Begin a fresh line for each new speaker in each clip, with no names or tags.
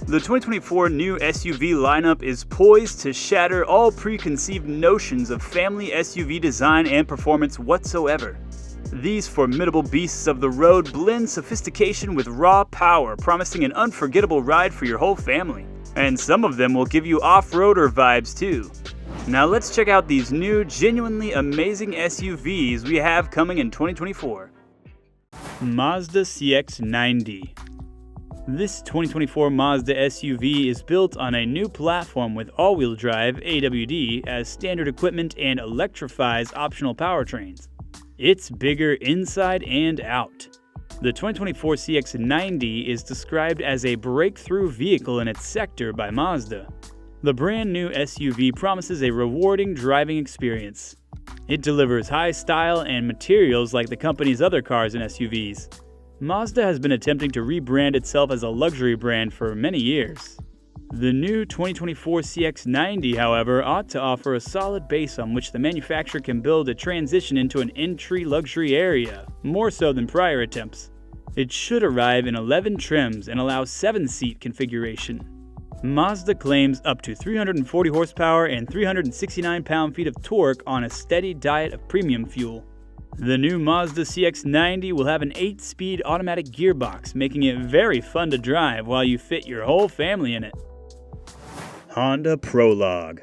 The 2024 new SUV lineup is poised to shatter all preconceived notions of family SUV design and performance whatsoever. These formidable beasts of the road blend sophistication with raw power, promising an unforgettable ride for your whole family. And some of them will give you off-roader vibes too. Now let's check out these new, genuinely amazing SUVs we have coming in 2024. Mazda CX90. This 2024 Mazda SUV is built on a new platform with all-wheel drive AWD as standard equipment and electrifies optional powertrains. It's bigger inside and out. The 2024 CX90 is described as a breakthrough vehicle in its sector by Mazda. The brand new SUV promises a rewarding driving experience. It delivers high style and materials like the company's other cars and SUVs. Mazda has been attempting to rebrand itself as a luxury brand for many years. The new 2024 CX90, however, ought to offer a solid base on which the manufacturer can build a transition into an entry luxury area, more so than prior attempts. It should arrive in 11 trims and allow 7-seat configuration. Mazda claims up to 340 horsepower and 369 pound-feet of torque on a steady diet of premium fuel. The new Mazda CX90 will have an 8-speed automatic gearbox, making it very fun to drive while you fit your whole family in it. Honda Prologue.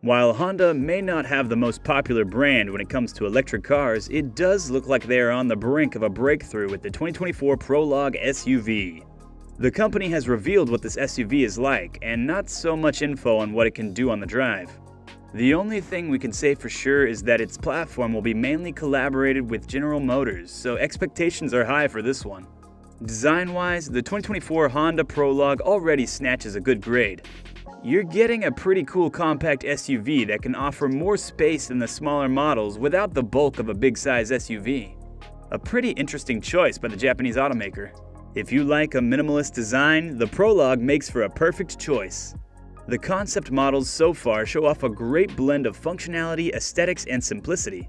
While Honda may not have the most popular brand when it comes to electric cars, it does look like they are on the brink of a breakthrough with the 2024 Prologue SUV. The company has revealed what this SUV is like, and not so much info on what it can do on the drive. The only thing we can say for sure is that its platform will be mainly collaborated with General Motors, so expectations are high for this one. Design-wise, the 2024 Honda Prologue already snatches a good grade. You're getting a pretty cool compact SUV that can offer more space than the smaller models without the bulk of a big-size SUV. A pretty interesting choice by the Japanese automaker. If you like a minimalist design, the Prologue makes for a perfect choice. The concept models so far show off a great blend of functionality, aesthetics, and simplicity.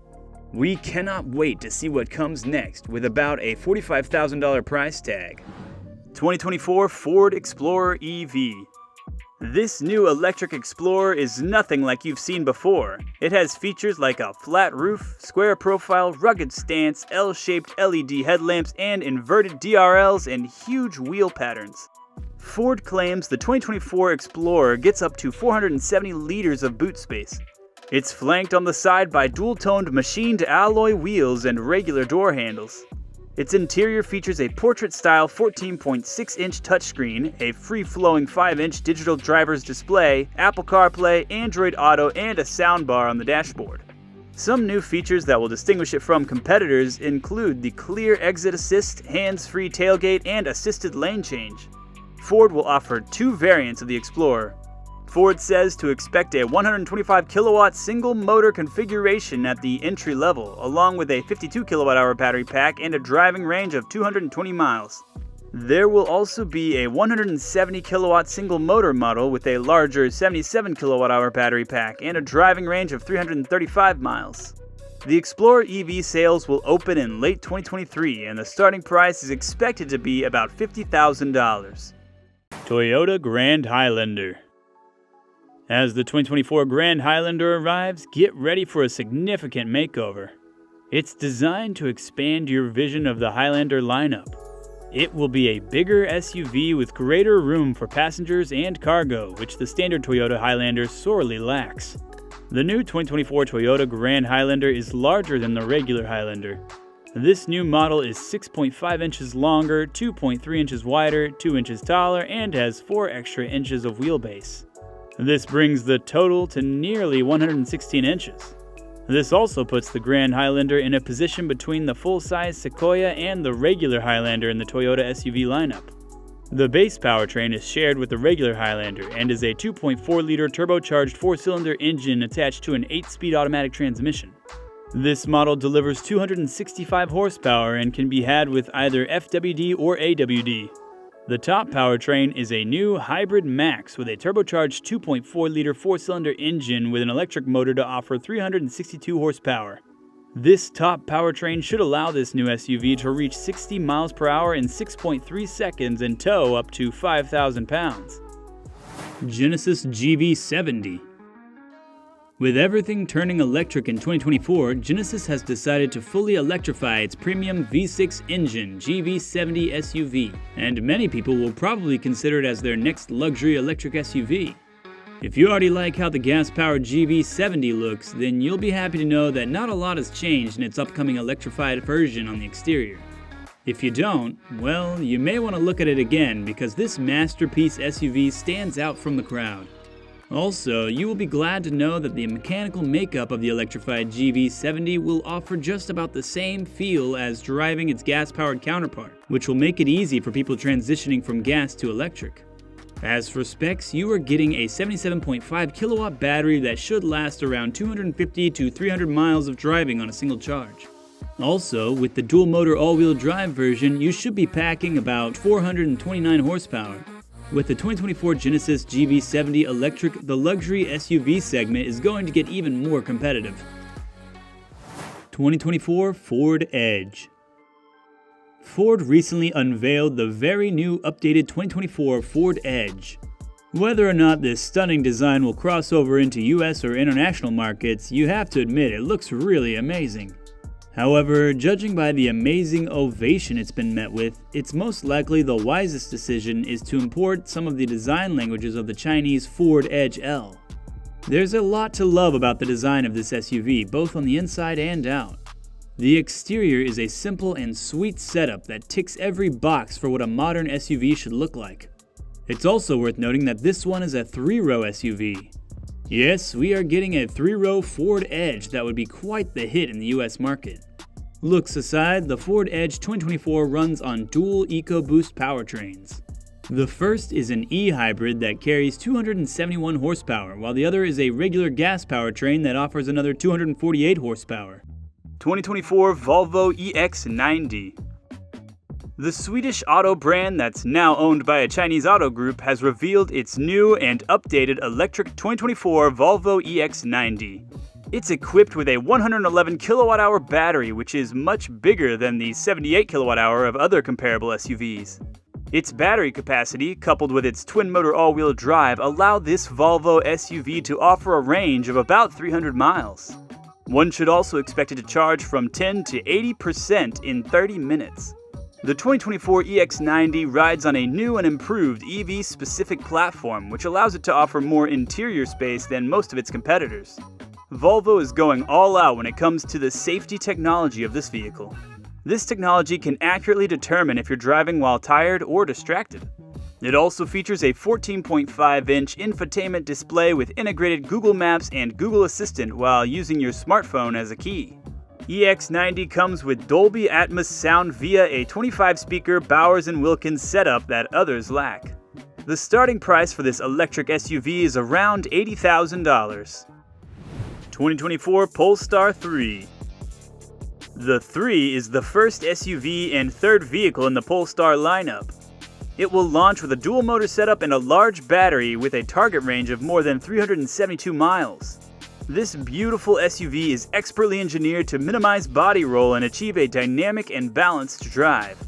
We cannot wait to see what comes next with about a $45,000 price tag. 2024 Ford Explorer EV. This new electric Explorer is nothing like you've seen before. It has features like a flat roof, square profile, rugged stance, L-shaped LED headlamps, and inverted DRLs and huge wheel patterns. Ford claims the 2024 Explorer gets up to 470 liters of boot space. It's flanked on the side by dual-toned machined alloy wheels and regular door handles. Its interior features a portrait-style 14.6-inch touchscreen, a free-flowing 5-inch digital driver's display, Apple CarPlay, Android Auto, and a soundbar on the dashboard. Some new features that will distinguish it from competitors include the clear exit assist, hands-free tailgate, and assisted lane change. Ford will offer 2 variants of the Explorer. Ford says to expect a 125 kilowatt single motor configuration at the entry level, along with a 52 kilowatt hour battery pack and a driving range of 220 miles. There will also be a 170 kilowatt single motor model with a larger 77 kilowatt hour battery pack and a driving range of 335 miles. The Explorer EV sales will open in late 2023 and the starting price is expected to be about $50,000. Toyota Grand Highlander. As the 2024 Grand Highlander arrives, get ready for a significant makeover. It's designed to expand your vision of the Highlander lineup. It will be a bigger SUV with greater room for passengers and cargo, which the standard Toyota Highlander sorely lacks. The new 2024 Toyota Grand Highlander is larger than the regular Highlander. This new model is 6.5 inches longer, 2.3 inches wider, 2 inches taller, and has 4 extra inches of wheelbase. This brings the total to nearly 116 inches. This also puts the Grand Highlander in a position between the full-size Sequoia and the regular Highlander in the Toyota SUV lineup. The base powertrain is shared with the regular Highlander and is a 2.4-liter turbocharged 4-cylinder engine attached to an 8-speed automatic transmission. This model delivers 265 horsepower and can be had with either FWD or AWD. The top powertrain is a new Hybrid Max with a turbocharged 2.4-liter 4-cylinder engine with an electric motor to offer 362 horsepower. This top powertrain should allow this new SUV to reach 60 miles per hour in 6.3 seconds and tow up to 5,000 pounds. Genesis GV70. With everything turning electric in 2024, Genesis has decided to fully electrify its premium V6 engine GV70 SUV, and many people will probably consider it as their next luxury electric SUV. If you already like how the gas-powered GV70 looks, then you'll be happy to know that not a lot has changed in its upcoming electrified version on the exterior. If you don't, well, you may want to look at it again because this masterpiece SUV stands out from the crowd. Also, you will be glad to know that the mechanical makeup of the electrified GV70 will offer just about the same feel as driving its gas-powered counterpart, which will make it easy for people transitioning from gas to electric. As for specs, you are getting a 77.5 kilowatt battery that should last around 250 to 300 miles of driving on a single charge. Also, with the dual motor all-wheel drive version, you should be packing about 429 horsepower. With the 2024 Genesis GV70 electric, the luxury SUV segment is going to get even more competitive. 2024 Ford Edge. Ford recently unveiled the very new updated 2024 Ford Edge. Whether or not this stunning design will cross over into US or international markets, you have to admit it looks really amazing. However, judging by the amazing ovation it's been met with, it's most likely the wisest decision is to import some of the design languages of the Chinese Ford Edge L. There's a lot to love about the design of this SUV, both on the inside and out. The exterior is a simple and sweet setup that ticks every box for what a modern SUV should look like. It's also worth noting that this one is a 3-row SUV. Yes, we are getting a 3-row Ford Edge that would be quite the hit in the US market. Looks aside, the Ford Edge 2024 runs on dual EcoBoost powertrains. The first is an e-hybrid that carries 271 horsepower, while the other is a regular gas powertrain that offers another 248 horsepower. 2024 Volvo EX90. The Swedish auto brand that's now owned by a Chinese auto group has revealed its new and updated electric 2024 Volvo EX90. It's equipped with a 111 kilowatt-hour battery, which is much bigger than the 78 kilowatt-hour of other comparable SUVs. Its battery capacity, coupled with its twin-motor all-wheel drive, allow this Volvo SUV to offer a range of about 300 miles. One should also expect it to charge from 10 to 80% in 30 minutes. The 2024 EX90 rides on a new and improved EV-specific platform, which allows it to offer more interior space than most of its competitors. Volvo is going all out when it comes to the safety technology of this vehicle. This technology can accurately determine if you're driving while tired or distracted. It also features a 14.5-inch infotainment display with integrated Google Maps and Google Assistant while using your smartphone as a key. EX90 comes with Dolby Atmos sound via a 25-speaker Bowers & Wilkins setup that others lack. The starting price for this electric SUV is around $80,000. 2024 Pulstar III. The 3 is the first SUV and third vehicle in the Pulsar lineup. It will launch with a dual-motor setup and a large battery with a target range of more than 372 miles. This beautiful SUV is expertly engineered to minimize body roll and achieve a dynamic and balanced drive.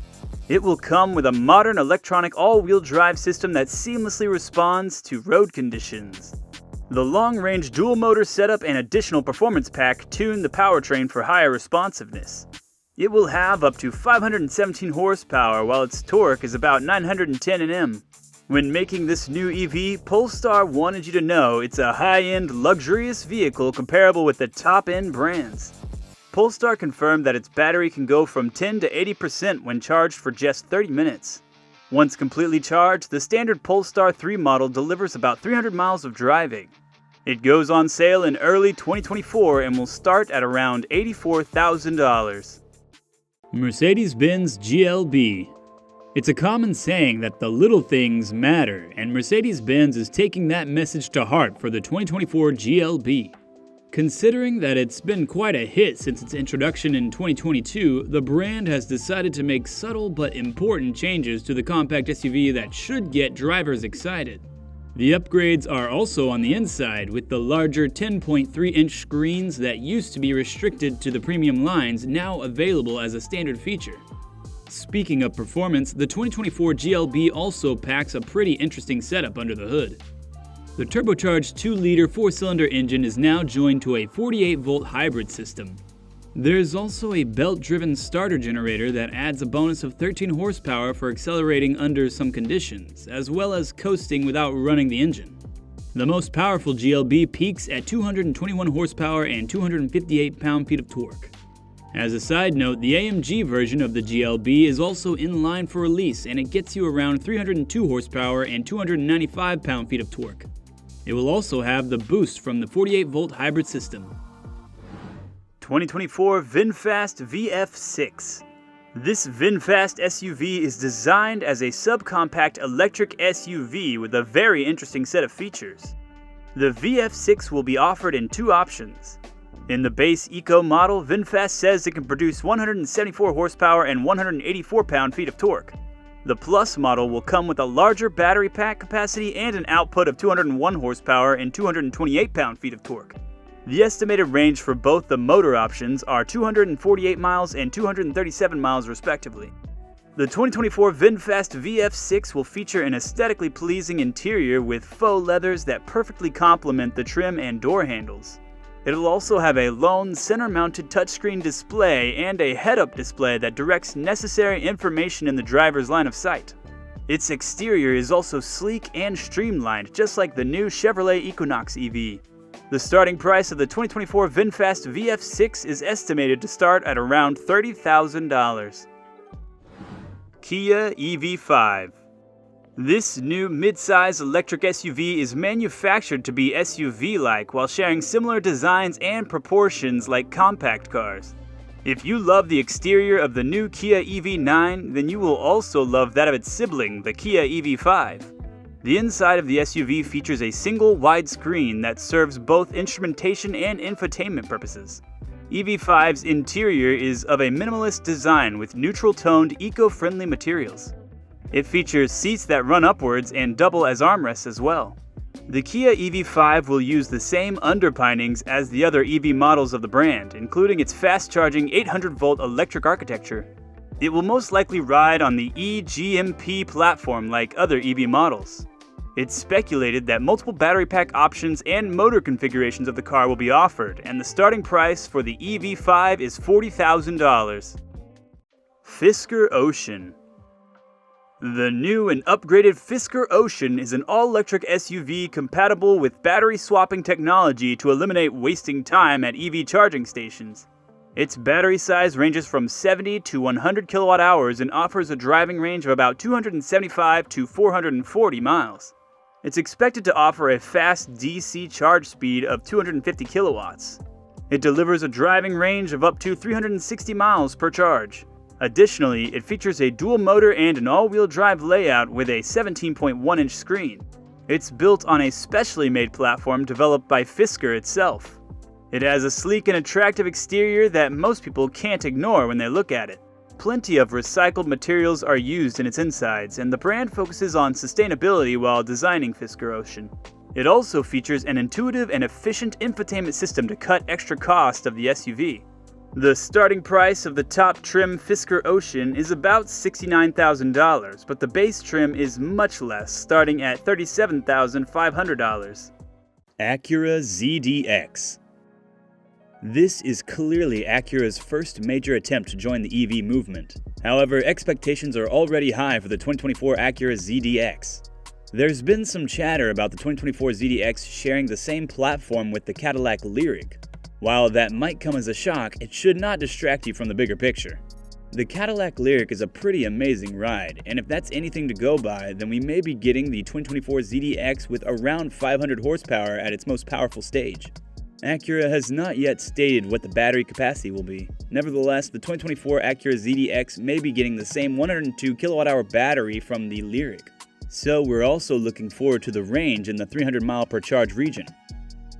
It will come with a modern electronic all-wheel drive system that seamlessly responds to road conditions. The long-range dual-motor setup and additional performance pack tune the powertrain for higher responsiveness. It will have up to 517 horsepower, while its torque is about 910 Nm. When making this new EV, Polestar wanted you to know it's a high-end, luxurious vehicle comparable with the top-end brands. Polestar confirmed that its battery can go from 10 to 80% when charged for just 30 minutes. Once completely charged, the standard Polestar 3 model delivers about 300 miles of driving. It goes on sale in early 2024 and will start at around $84,000. Mercedes-Benz GLB. It's a common saying that the little things matter, and Mercedes-Benz is taking that message to heart for the 2024 GLB. Considering that it's been quite a hit since its introduction in 2022, the brand has decided to make subtle but important changes to the compact SUV that should get drivers excited. The upgrades are also on the inside, with the larger 10.3-inch screens that used to be restricted to the premium lines now available as a standard feature. Speaking of performance, the 2024 GLB also packs a pretty interesting setup under the hood. The turbocharged 2-liter 4-cylinder engine is now joined to a 48-volt hybrid system. There's also a belt-driven starter generator that adds a bonus of 13 horsepower for accelerating under some conditions, as well as coasting without running the engine. The most powerful GLB peaks at 221 horsepower and 258 pound-feet of torque. As a side note, the AMG version of the GLB is also in line for release, and it gets you around 302 horsepower and 295 pound-feet of torque. It will also have the boost from the 48-volt hybrid system. 2024 VinFast VF6. This VinFast SUV is designed as a subcompact electric SUV with a very interesting set of features. The VF6 will be offered in two options. In the base Eco model, VinFast says it can produce 174 horsepower and 184 pound-feet of torque. The Plus model will come with a larger battery pack capacity and an output of 201 horsepower and 228 pound-feet of torque. The estimated range for both the motor options are 248 miles and 237 miles respectively. The 2024 VinFast VF6 will feature an aesthetically pleasing interior with faux leathers that perfectly complement the trim and door handles. It'll also have a lone center-mounted touchscreen display and a head-up display that directs necessary information in the driver's line of sight. Its exterior is also sleek and streamlined, just like the new Chevrolet Equinox EV. The starting price of the 2024 VinFast VF6 is estimated to start at around $30,000. Kia EV5. This new mid-size electric SUV is manufactured to be SUV-like while sharing similar designs and proportions like compact cars. If you love the exterior of the new Kia EV9, then you will also love that of its sibling, the Kia EV5. The inside of the SUV features a single wide screen that serves both instrumentation and infotainment purposes. EV5's interior is of a minimalist design with neutral-toned, eco-friendly materials. It features seats that run upwards and double as armrests as well. The Kia EV5 will use the same underpinnings as the other EV models of the brand, including its fast-charging 800-volt electric architecture. It will most likely ride on the eGMP platform like other EV models. It's speculated that multiple battery pack options and motor configurations of the car will be offered, and the starting price for the EV5 is $40,000. Fisker Ocean. The new and upgraded Fisker Ocean is an all-electric SUV compatible with battery swapping technology to eliminate wasting time at EV charging stations. Its battery size ranges from 70 to 100 kilowatt hours and offers a driving range of about 275 to 440 miles. It's expected to offer a fast DC charge speed of 250 kilowatts. It delivers a driving range of up to 360 miles per charge. Additionally, it features a dual motor and an all-wheel drive layout with a 17.1-inch screen. It's built on a specially made platform developed by Fisker itself. It has a sleek and attractive exterior that most people can't ignore when they look at it. Plenty of recycled materials are used in its insides, and the brand focuses on sustainability while designing Fisker Ocean. It also features an intuitive and efficient infotainment system to cut extra cost of the SUV. The starting price of the top trim Fisker Ocean is about $69,000, but the base trim is much less, starting at $37,500. Acura ZDX. This is clearly Acura's first major attempt to join the EV movement. However, expectations are already high for the 2024 Acura ZDX. There's been some chatter about the 2024 ZDX sharing the same platform with the Cadillac Lyriq. While that might come as a shock, it should not distract you from the bigger picture. The Cadillac Lyriq is a pretty amazing ride, and if that's anything to go by, then we may be getting the 2024 ZDX with around 500 horsepower at its most powerful stage. Acura has not yet stated what the battery capacity will be. Nevertheless, the 2024 Acura ZDX may be getting the same 102 kWh battery from the Lyriq. So we're also looking forward to the range in the 300 mile per charge region.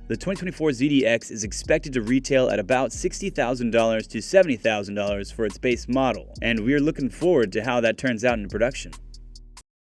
The 2024 ZDX is expected to retail at about $60,000 to $70,000 for its base model, and we're looking forward to how that turns out in production.